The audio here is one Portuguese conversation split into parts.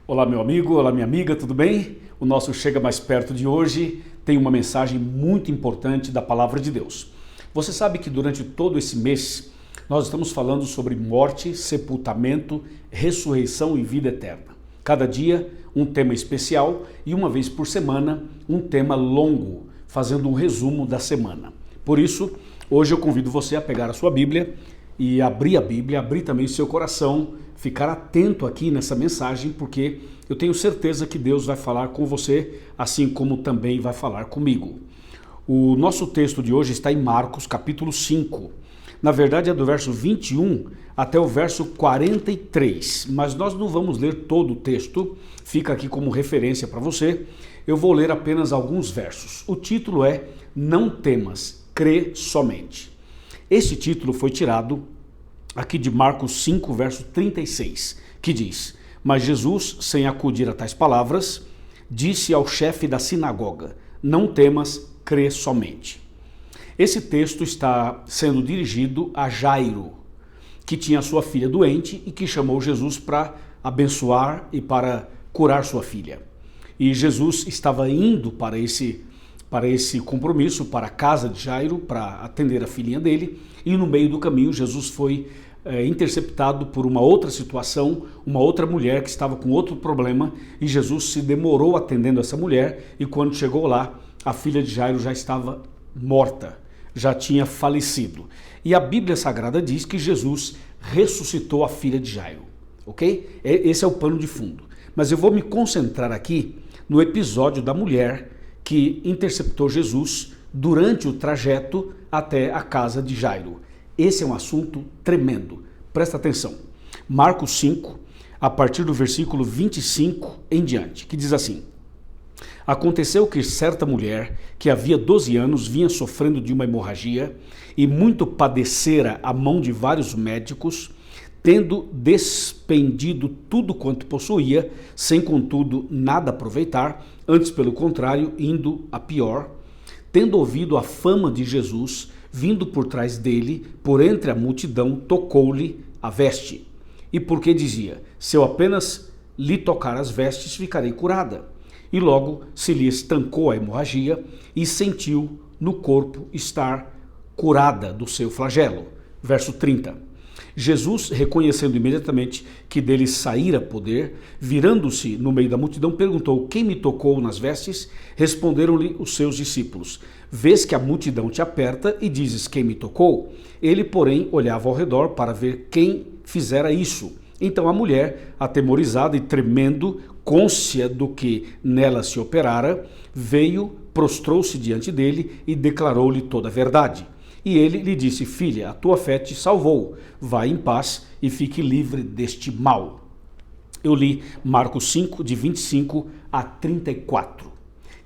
Olá, meu amigo, olá, minha amiga, tudo bem? O nosso Chega Mais Perto de hoje tem uma mensagem muito importante da Palavra de Deus. Você sabe que durante todo esse mês nós estamos falando sobre morte, sepultamento, ressurreição e vida eterna. Cada dia um tema especial e uma vez por semana um tema longo, fazendo um resumo da semana. Por isso, hoje eu convido você a pegar a sua Bíblia e abrir a Bíblia, abrir também o seu coração, ficar atento aqui nessa mensagem, porque eu tenho certeza que Deus vai falar com você, assim como também vai falar comigo. O nosso texto de hoje está em Marcos, capítulo 5. Na verdade é do verso 21 até o verso 43, mas nós não vamos ler todo o texto, fica aqui como referência para você. Eu vou ler apenas alguns versos. O título é Não Temas, Crê Somente. Esse título foi tirado aqui de Marcos 5, verso 36, que diz: Mas Jesus, sem acudir a tais palavras, disse ao chefe da sinagoga: Não temas, crê somente. Esse texto está sendo dirigido a Jairo, que tinha sua filha doente e que chamou Jesus para abençoar e para curar sua filha. E Jesus estava indo para esse compromisso, para a casa de Jairo, para atender a filhinha dele, e no meio do caminho Jesus foi interceptado por uma outra situação, uma outra mulher que estava com outro problema, e Jesus se demorou atendendo essa mulher, e quando chegou lá, a filha de Jairo já estava morta, já tinha falecido. E a Bíblia Sagrada diz que Jesus ressuscitou a filha de Jairo, ok? Esse é o pano de fundo. Mas eu vou me concentrar aqui no episódio da mulher que interceptou Jesus durante o trajeto até a casa de Jairo. Esse é um assunto tremendo. Presta atenção. Marcos 5, a partir do versículo 25 em diante, que diz assim: Aconteceu que certa mulher, que havia 12 anos, vinha sofrendo de uma hemorragia e muito padecera a mão de vários médicos, tendo despendido tudo quanto possuía, sem contudo nada aproveitar, antes pelo contrário, indo a pior, tendo ouvido a fama de Jesus, vindo por trás dele, por entre a multidão, tocou-lhe a veste. E porque dizia: Se eu apenas lhe tocar as vestes, ficarei curada. E logo se lhe estancou a hemorragia e sentiu no corpo estar curada do seu flagelo. Verso 30. Jesus, reconhecendo imediatamente que dele saíra poder, virando-se no meio da multidão, perguntou: Quem me tocou nas vestes? Responderam-lhe os seus discípulos: Vês que a multidão te aperta e dizes: Quem me tocou? Ele, porém, olhava ao redor para ver quem fizera isso. Então a mulher, atemorizada e tremendo, cônscia do que nela se operara, veio, prostrou-se diante dele e declarou-lhe toda a verdade. E ele lhe disse: Filha, a tua fé te salvou. Vai em paz e fique livre deste mal. Eu li Marcos 5, de 25 a 34.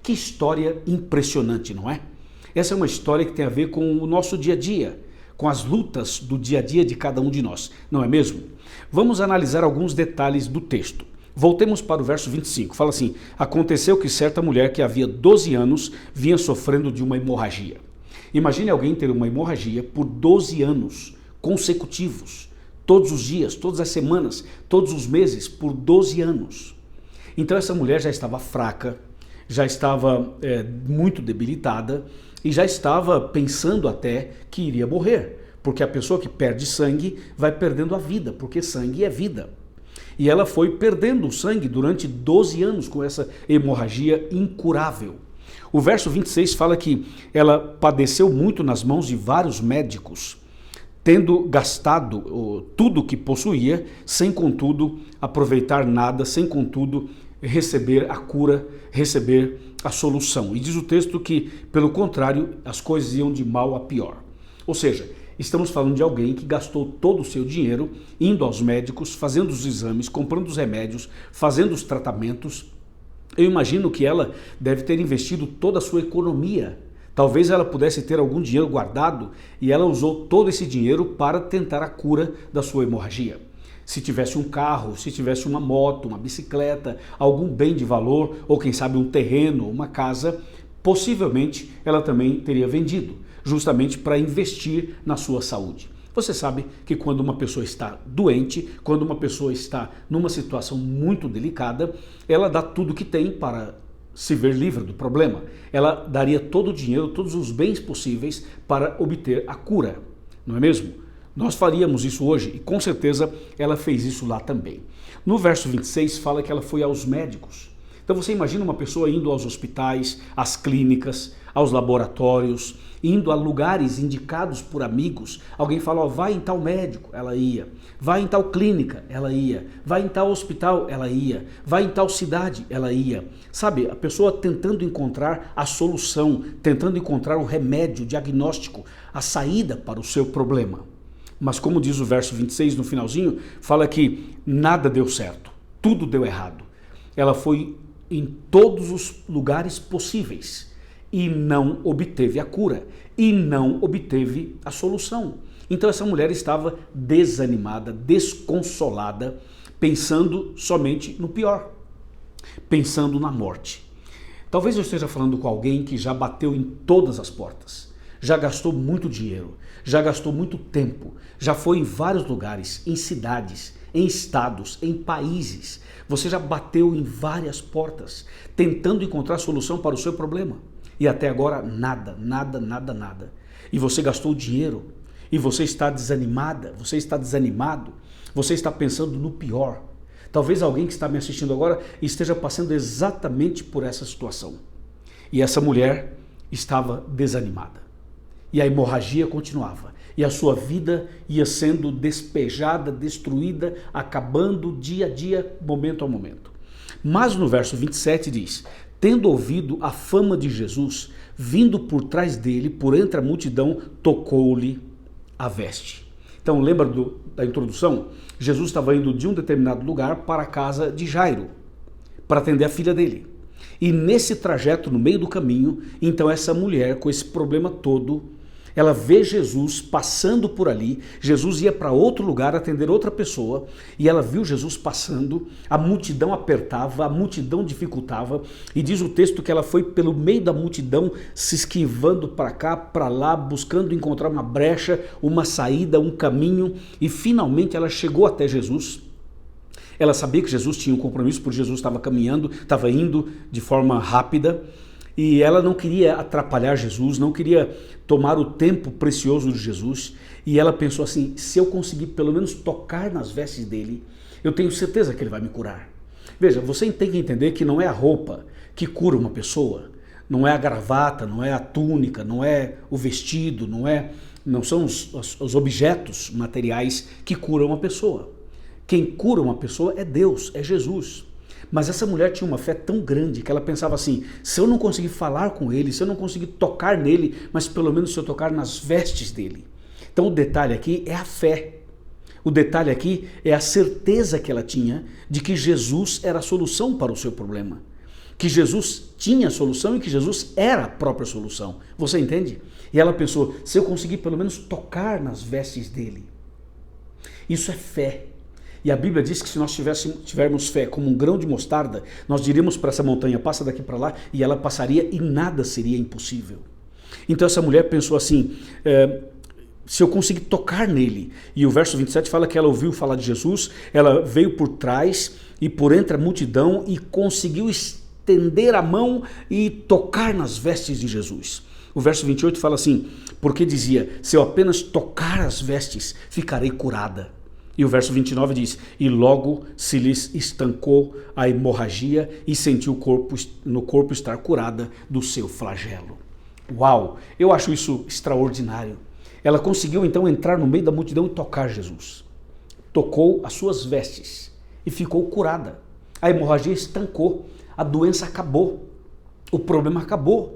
Que história impressionante, não é? Essa é uma história que tem a ver com o nosso dia a dia, com as lutas do dia a dia de cada um de nós, não é mesmo? Vamos analisar alguns detalhes do texto. Voltemos para o verso 25. Fala assim: Aconteceu que certa mulher que havia 12 anos vinha sofrendo de uma hemorragia. Imagine alguém ter uma hemorragia por 12 anos consecutivos, todos os dias, todas as semanas, todos os meses, por 12 anos. Então essa mulher já estava fraca, já estava muito debilitada e já estava pensando até que iria morrer, porque a pessoa que perde sangue vai perdendo a vida, porque sangue é vida. E ela foi perdendo o sangue durante 12 anos com essa hemorragia incurável. O verso 26 fala que ela padeceu muito nas mãos de vários médicos, tendo gastado tudo o que possuía, sem contudo aproveitar nada, sem contudo receber a cura, receber a solução. E diz o texto que, pelo contrário, as coisas iam de mal a pior. Ou seja, estamos falando de alguém que gastou todo o seu dinheiro indo aos médicos, fazendo os exames, comprando os remédios, fazendo os tratamentos. Eu imagino que ela deve ter investido toda a sua economia. Talvez ela pudesse ter algum dinheiro guardado e ela usou todo esse dinheiro para tentar a cura da sua hemorragia. Se tivesse um carro, se tivesse uma moto, uma bicicleta, algum bem de valor, ou quem sabe um terreno, uma casa, possivelmente ela também teria vendido, justamente para investir na sua saúde. Você sabe que quando uma pessoa está doente, quando uma pessoa está numa situação muito delicada, ela dá tudo que tem para se ver livre do problema. Ela daria todo o dinheiro, todos os bens possíveis para obter a cura, não é mesmo? Nós faríamos isso hoje e com certeza ela fez isso lá também. No verso 26 fala que ela foi aos médicos. Então você imagina uma pessoa indo aos hospitais, às clínicas, aos laboratórios, indo a lugares indicados por amigos. Alguém fala, ó, vai em tal médico, ela ia. Vai em tal clínica, ela ia. Vai em tal hospital, ela ia. Vai em tal cidade, ela ia. Sabe, a pessoa tentando encontrar a solução, tentando encontrar o remédio, o diagnóstico, a saída para o seu problema. Mas como diz o verso 26 no finalzinho, fala que nada deu certo, tudo deu errado. Ela foi em todos os lugares possíveis e não obteve a cura, e não obteve a solução. Então essa mulher estava desanimada, desconsolada, pensando somente no pior, pensando na morte. Talvez eu esteja falando com alguém que já bateu em todas as portas, já gastou muito dinheiro, já gastou muito tempo, já foi em vários lugares, em cidades, em estados, em países. Você já bateu em várias portas, tentando encontrar solução para o seu problema. E até agora nada, nada, nada, nada. E você gastou dinheiro, e você está desanimada, você está desanimado, você está pensando no pior. Talvez alguém que está me assistindo agora esteja passando exatamente por essa situação. E essa mulher estava desanimada. E a hemorragia continuava. E a sua vida ia sendo despejada, destruída, acabando dia a dia, momento a momento. Mas no verso 27 diz, tendo ouvido a fama de Jesus, vindo por trás dele, por entre a multidão, tocou-lhe a veste. Então lembra da introdução? Jesus estava indo de um determinado lugar para a casa de Jairo, para atender a filha dele. E nesse trajeto, no meio do caminho, então essa mulher com esse problema todo, ela vê Jesus passando por ali, Jesus ia para outro lugar atender outra pessoa, e ela viu Jesus passando, a multidão apertava, a multidão dificultava, e diz o texto que ela foi pelo meio da multidão, se esquivando para cá, para lá, buscando encontrar uma brecha, uma saída, um caminho, e finalmente ela chegou até Jesus. Ela sabia que Jesus tinha um compromisso, porque Jesus estava caminhando, estava indo de forma rápida, e ela não queria atrapalhar Jesus, não queria tomar o tempo precioso de Jesus. E ela pensou assim, se eu conseguir pelo menos tocar nas vestes dele, eu tenho certeza que ele vai me curar. Veja, você tem que entender que não é a roupa que cura uma pessoa, não é a gravata, não é a túnica, não é o vestido, não são os objetos materiais que curam uma pessoa. Quem cura uma pessoa é Deus, é Jesus. Mas essa mulher tinha uma fé tão grande que ela pensava assim, se eu não conseguir falar com ele, se eu não conseguir tocar nele, mas pelo menos se eu tocar nas vestes dele. Então o detalhe aqui é a fé. O detalhe aqui é a certeza que ela tinha de que Jesus era a solução para o seu problema. Que Jesus tinha a solução e que Jesus era a própria solução. Você entende? E ela pensou, se eu conseguir pelo menos tocar nas vestes dele. Isso é fé. E a Bíblia diz que se nós tivermos fé como um grão de mostarda, nós diríamos para essa montanha, passa daqui para lá, e ela passaria e nada seria impossível. Então essa mulher pensou assim, se eu conseguir tocar nele, e o verso 27 fala que ela ouviu falar de Jesus, ela veio por trás e por entre a multidão e conseguiu estender a mão e tocar nas vestes de Jesus. O verso 28 fala assim, porque dizia, se eu apenas tocar as vestes, ficarei curada. E o verso 29 diz, e logo se lhes estancou a hemorragia e sentiu no corpo estar curada do seu flagelo. Uau, eu acho isso extraordinário. Ela conseguiu então entrar no meio da multidão e tocar Jesus. Tocou as suas vestes e ficou curada. A hemorragia estancou, a doença acabou, o problema acabou.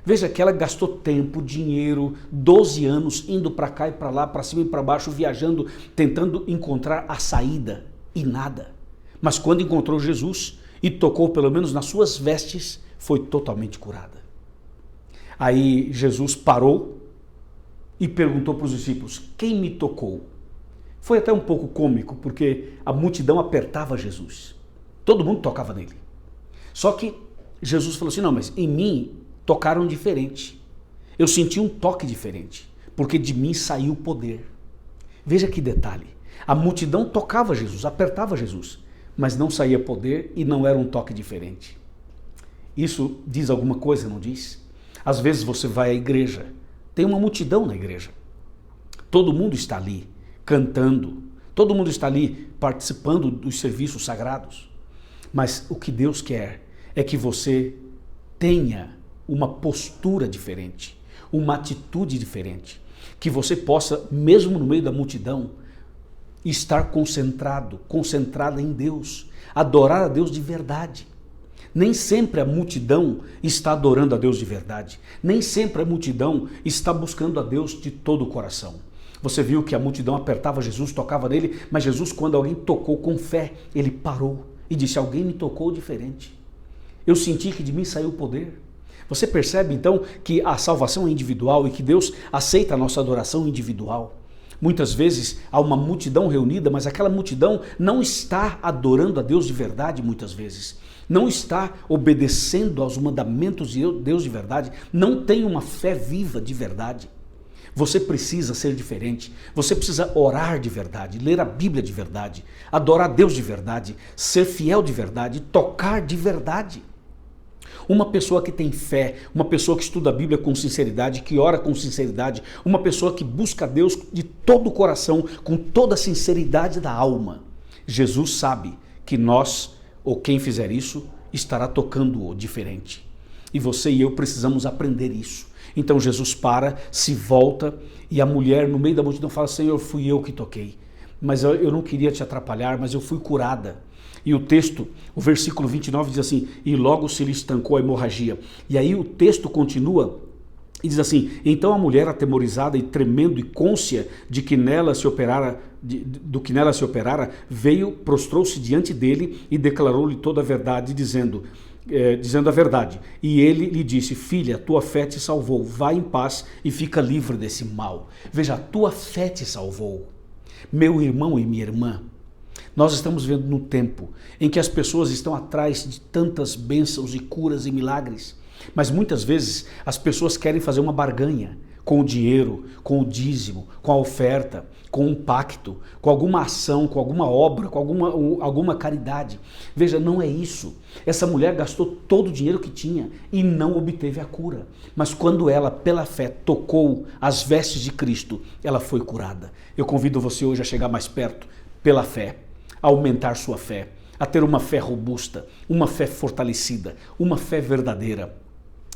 Veja que ela gastou tempo, dinheiro, 12 anos indo para cá e para lá, para cima e para baixo, viajando, tentando encontrar a saída e nada. Mas quando encontrou Jesus e tocou pelo menos nas suas vestes, foi totalmente curada. Aí Jesus parou e perguntou para os discípulos, quem me tocou? Foi até um pouco cômico, porque a multidão apertava Jesus. Todo mundo tocava nele. Só que Jesus falou assim, não, mas em mim tocaram diferente. Eu senti um toque diferente, porque de mim saiu o poder. Veja que detalhe. A multidão tocava Jesus, apertava Jesus, mas não saía poder e não era um toque diferente. Isso diz alguma coisa, não diz? Às vezes você vai à igreja, tem uma multidão na igreja. Todo mundo está ali cantando, todo mundo está ali participando dos serviços sagrados. Mas o que Deus quer é que você tenha uma postura diferente, uma atitude diferente, que você possa, mesmo no meio da multidão, estar concentrado, concentrada em Deus, adorar a Deus de verdade. Nem sempre a multidão está adorando a Deus de verdade, nem sempre a multidão está buscando a Deus de todo o coração. Você viu que a multidão apertava Jesus, tocava nele, mas Jesus, quando alguém tocou com fé, ele parou e disse: alguém me tocou diferente. Eu senti que de mim saiu o poder. Você percebe então que a salvação é individual e que Deus aceita a nossa adoração individual. Muitas vezes há uma multidão reunida, mas aquela multidão não está adorando a Deus de verdade muitas vezes. Não está obedecendo aos mandamentos de Deus de verdade, não tem uma fé viva de verdade. Você precisa ser diferente, você precisa orar de verdade, ler a Bíblia de verdade, adorar a Deus de verdade, ser fiel de verdade, tocar de verdade. Uma pessoa que tem fé, uma pessoa que estuda a Bíblia com sinceridade, que ora com sinceridade, uma pessoa que busca a Deus de todo o coração, com toda a sinceridade da alma. Jesus sabe que nós, ou quem fizer isso, estará tocando-o diferente. E você e eu precisamos aprender isso. Então Jesus para, se volta e a mulher no meio da multidão fala: Senhor, fui eu que toquei, mas eu não queria te atrapalhar, mas eu fui curada. E o texto, o versículo 29 diz assim: e logo se lhe estancou a hemorragia. E aí o texto continua e diz assim: então a mulher, atemorizada e tremendo e cônscia de que nela se operara, do que nela se operara, veio, prostrou-se diante dele e declarou-lhe toda a verdade, dizendo a verdade. E ele lhe disse: filha, tua fé te salvou, vai em paz e fica livre desse mal. Veja, a tua fé te salvou. Meu irmão e minha irmã, nós estamos vendo no tempo em que as pessoas estão atrás de tantas bênçãos e curas e milagres, mas muitas vezes as pessoas querem fazer uma barganha com o dinheiro, com o dízimo, com a oferta, com um pacto, com alguma ação, com alguma obra, com alguma caridade. Veja, não é isso. Essa mulher gastou todo o dinheiro que tinha e não obteve a cura. Mas quando ela, pela fé, tocou as vestes de Cristo, ela foi curada. Eu convido você hoje a chegar mais perto, pela fé, a aumentar sua fé, a ter uma fé robusta, uma fé fortalecida, uma fé verdadeira.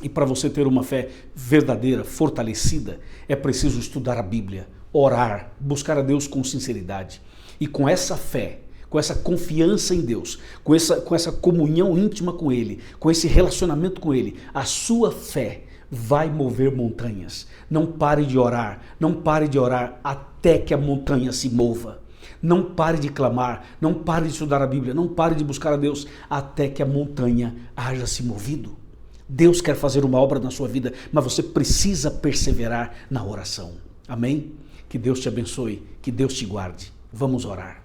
E para você ter uma fé verdadeira, fortalecida, é preciso estudar a Bíblia, orar, buscar a Deus com sinceridade. E com essa fé, com essa confiança em Deus, com essa comunhão íntima com Ele, com esse relacionamento com Ele, a sua fé vai mover montanhas. Não pare de orar, não pare de orar até que a montanha se mova. Não pare de clamar, não pare de estudar a Bíblia, não pare de buscar a Deus até que a montanha haja se movido. Deus quer fazer uma obra na sua vida, mas você precisa perseverar na oração. Amém? Que Deus te abençoe, que Deus te guarde. Vamos orar.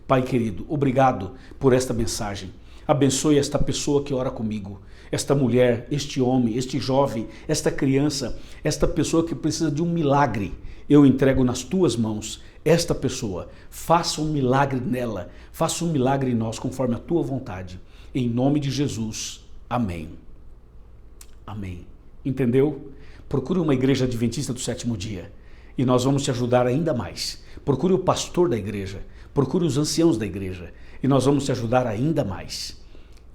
Pai querido, obrigado por esta mensagem. Abençoe esta pessoa que ora comigo, esta mulher, este homem, este jovem, esta criança, esta pessoa que precisa de um milagre. Eu entrego nas tuas mãos esta pessoa. Faça um milagre nela, faça um milagre em nós conforme a tua vontade. Em nome de Jesus. Amém. Amém. Entendeu? Procure uma igreja adventista do sétimo dia e nós vamos te ajudar ainda mais. Procure o pastor da igreja, procure os anciãos da igreja e nós vamos te ajudar ainda mais.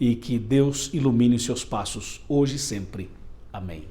E que Deus ilumine os seus passos hoje e sempre. Amém.